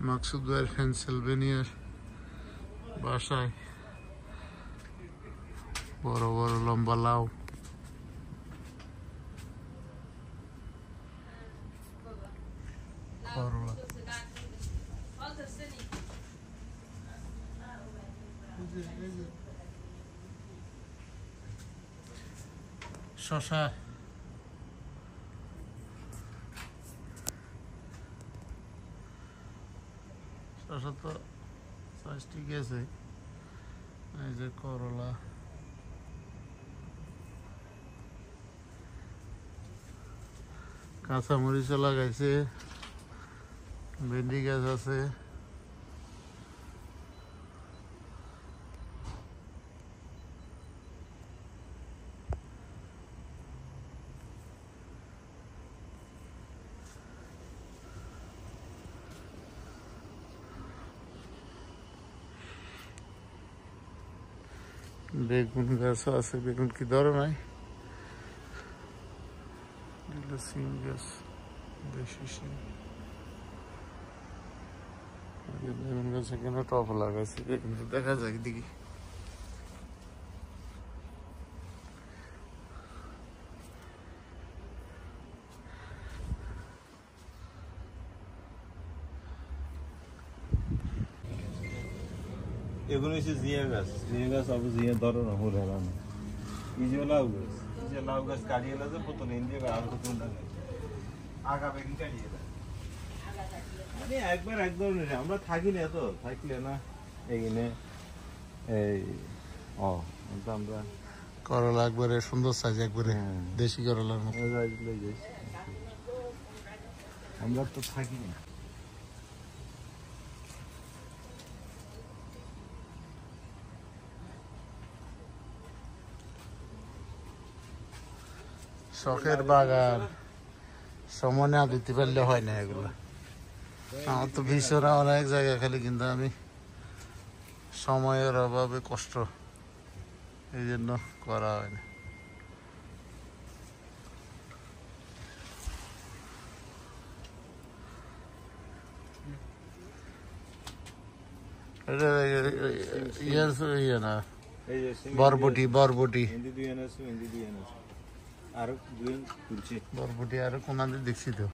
মাকসুদ ভাইয়ের পেনসিলভেনিয়ার বাসায় বড় বড় লম্বা লাউ। করলা, শশা, শশা তো সাইজ ঠিক আছে। এই যে করলা, কাঁচামরিচও লাগাইছে, ভেন্ডি গাছ আছে, বেগুন গাছও আছে। বেগুন কি ধরে নাই? সিম গাছ, দেশি সিম। বেগুন গাছ এখানে টপ লাগাইছে, বেগুন দেখা যায় দেখি। এগুলো হচ্ছে জিয়া গাছ। জিয়া গাছ আবার জিয়া ধরো না, হরে না। এই যে লাউ গাছ, এই যে লাউ গাছ কাটিয়ে এলাছে প্রথমে ইন্ডিয়া আর প্রথম আগা বেগুন কাটিয়ে এলা মানে একবার এক ধরনের। আমরা থাকি না তো, থাকলে না এইখানে এই আমরা করলা একবারে সুন্দর সাইজ, একবারে দেশি করলার মতো। আমরা তো থাকি না। শখের বাগান, সময় না দিতে পারলে হয় না এগুলা। আমার তো ভীষণ অনেক জায়গা খালি, কিন্তু আমি সময়ের অভাবে কষ্ট, এই জন্য করা হয় না। এটা ইয়ে না, বরবটি, বরবটি, আর বরবটি আরো কোন দেখছি তো।